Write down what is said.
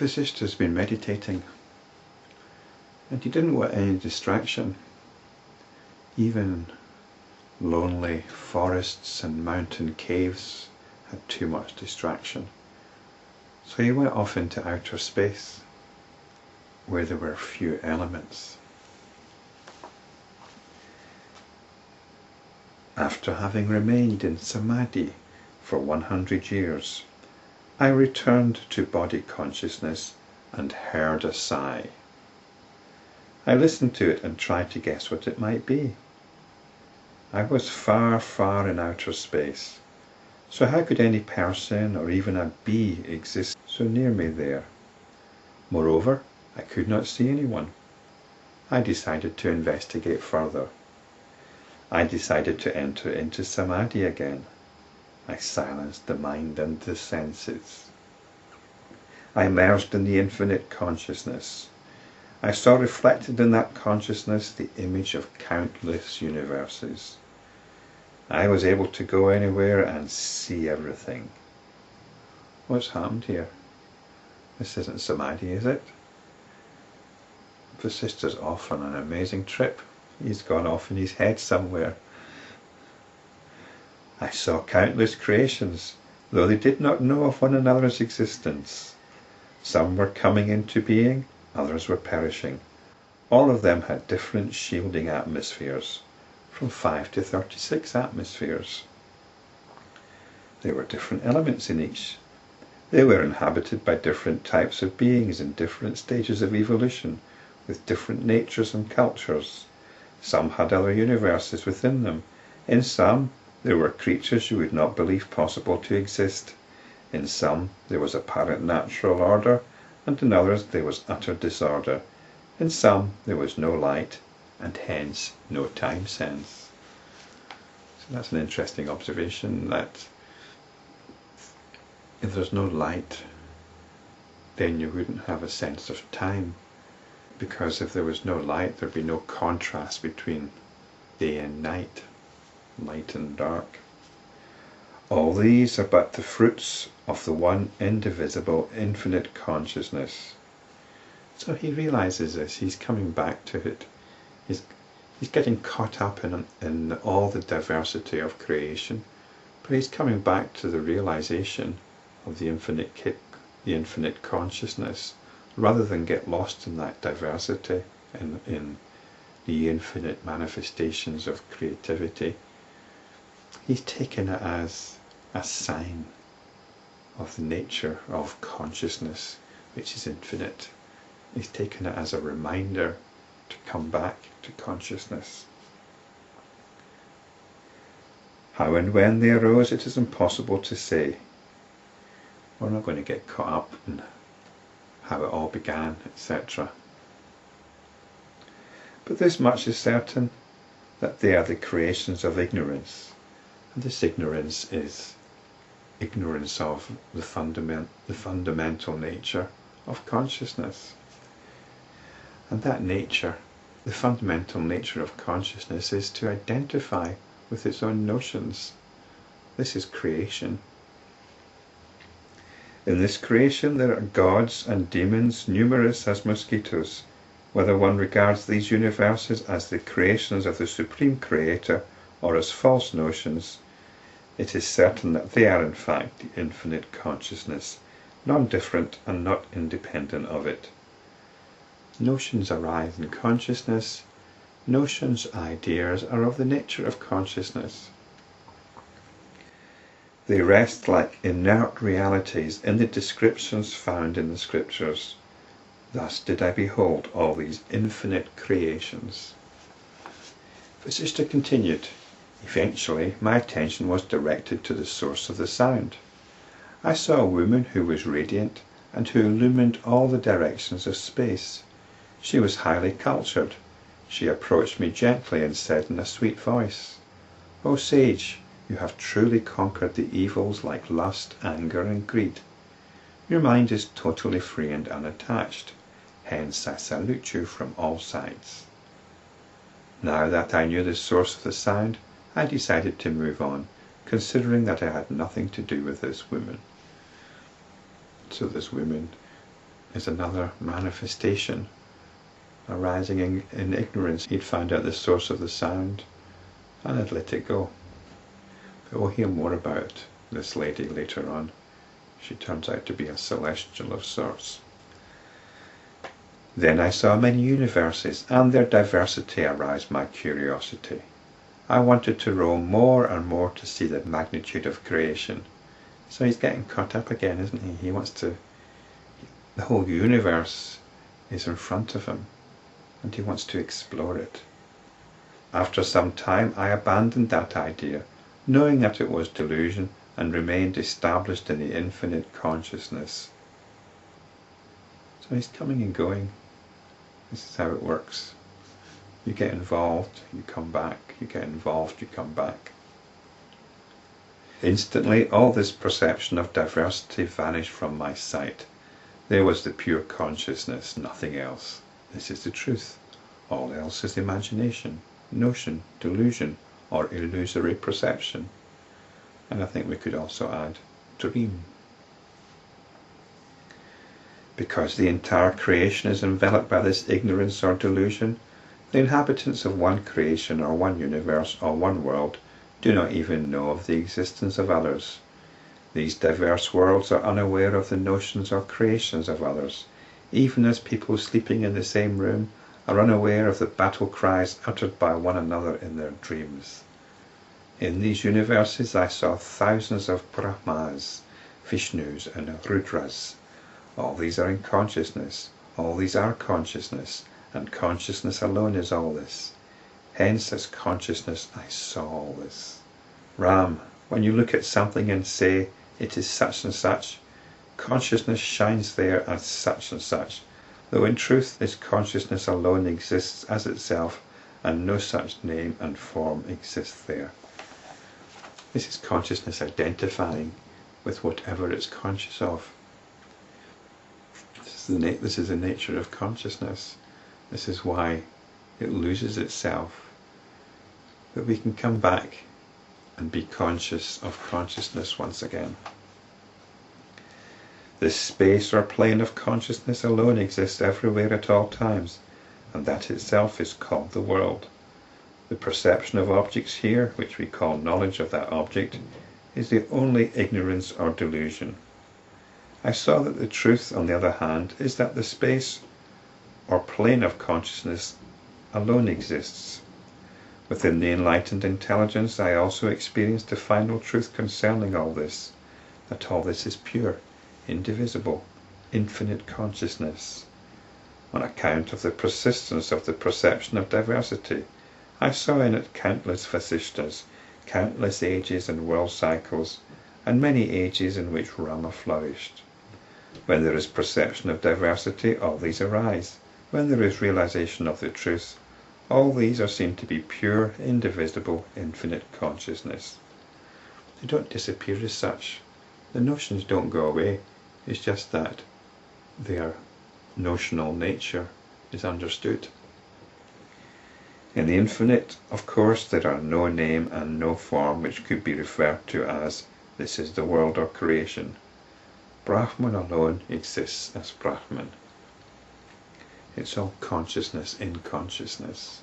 Vasishta's been meditating, and he didn't want any distraction. Even lonely forests and mountain caves had too much distraction. So he went off into outer space, where there were few elements. After having remained in samadhi for 100 years, I returned to body consciousness and heard a sigh. I listened to it and tried to guess what it might be. I was far, far in outer space, so how could any person or even a bee exist so near me there? Moreover, I could not see anyone. I decided to investigate further. I decided to enter into samadhi again. I silenced the mind and the senses. I immersed in the infinite consciousness. I saw reflected in that consciousness the image of countless universes. I was able to go anywhere and see everything. What's happened here? This isn't samadhi, is it? Vasistha's off on an amazing trip. He's gone off in his head somewhere. I saw countless creations, though they did not know of one another's existence. Some were coming into being, others were perishing. All of them had different shielding atmospheres, from 5 to 36 atmospheres. There were different elements in each. They were inhabited by different types of beings in different stages of evolution, with different natures and cultures. Some had other universes within them. In some, there were creatures you would not believe possible to exist. In some, there was apparent natural order, and in others there was utter disorder. In some, there was no light, and hence no time sense. So that's an interesting observation, that if there's no light, then you wouldn't have a sense of time. Because if there was no light, there'd be no contrast between day and night, light and dark. All these are but the fruits of the one indivisible, infinite consciousness. So he realizes this, he's coming back to it. He's getting caught up in all the diversity of creation, but he's coming back to the realization of the infinite consciousness, rather than get lost in that diversity, in the infinite manifestations of creativity. He's taken it as a sign of the nature of consciousness, which is infinite. He's taken it as a reminder to come back to consciousness. How and when they arose, it is impossible to say. We're not going to get caught up in how it all began, etc. But this much is certain, that they are the creations of ignorance, and this ignorance is ignorance of the fundamental nature of consciousness. And that nature, the fundamental nature of consciousness, is to identify with its own notions. This is creation. In this creation there are gods and demons numerous as mosquitoes. Whether one regards these universes as the creations of the Supreme Creator or as false notions, it is certain that they are in fact the infinite consciousness, non-different and not independent of it. Notions arise in consciousness. Notions, ideas, are of the nature of consciousness. They rest like inert realities in the descriptions found in the scriptures. Thus did I behold all these infinite creations. Vasistha continued. Eventually, my attention was directed to the source of the sound. I saw a woman who was radiant and who illumined all the directions of space. She was highly cultured. She approached me gently and said in a sweet voice, "O sage, you have truly conquered the evils like lust, anger, and greed. Your mind is totally free and unattached. Hence I salute you from all sides." Now that I knew the source of the sound, I decided to move on, considering that I had nothing to do with this woman. So this woman is another manifestation arising in ignorance. He'd found out the source of the sound and had let it go. But we'll hear more about this lady later on. She turns out to be a celestial of sorts. Then I saw many universes, and their diversity aroused my curiosity. I wanted to roam more and more to see the magnitude of creation. So he's getting caught up again, isn't he? He wants to, the whole universe is in front of him, and he wants to explore it. After some time I abandoned that idea, knowing that it was delusion, and remained established in the infinite consciousness. So he's coming and going. This is how it works. You get involved, you come back. You get involved, you come back. Instantly all this perception of diversity vanished from my sight. There was the pure consciousness, nothing else. This is the truth. All else is imagination, notion, delusion, or illusory perception. And I think we could also add dream. Because the entire creation is enveloped by this ignorance or delusion, the inhabitants of one creation or one universe or one world do not even know of the existence of others. These diverse worlds are unaware of the notions or creations of others, even as people sleeping in the same room are unaware of the battle cries uttered by one another in their dreams. In these universes I saw thousands of Brahmas, Vishnus and Rudras. All these are in consciousness, all these are consciousness, and consciousness alone is all this. Hence as consciousness I saw all this. Ram, when you look at something and say, it is such and such, consciousness shines there as such and such, though in truth this consciousness alone exists as itself, and no such name and form exists there. This is consciousness identifying with whatever it's conscious of. This is the nature of consciousness. This is why it loses itself. But we can come back and be conscious of consciousness once again. This space or plane of consciousness alone exists everywhere at all times, and that itself is called the world. The perception of objects here, which we call knowledge of that object, is the only ignorance or delusion. I saw that the truth, on the other hand, is that the space or plane of consciousness alone exists. Within the enlightened intelligence I also experienced the final truth concerning all this, that all this is pure, indivisible, infinite consciousness. On account of the persistence of the perception of diversity, I saw in it countless Vasishtas, countless ages and world cycles, and many ages in which Rama flourished. When there is perception of diversity, all these arise. When there is realization of the truth, all these are seen to be pure, indivisible, infinite consciousness. They don't disappear as such. The notions don't go away. It's just that their notional nature is understood. In the infinite, of course, there are no name and no form which could be referred to as this is the world or creation. Brahman alone exists as Brahman. It's all consciousness in consciousness.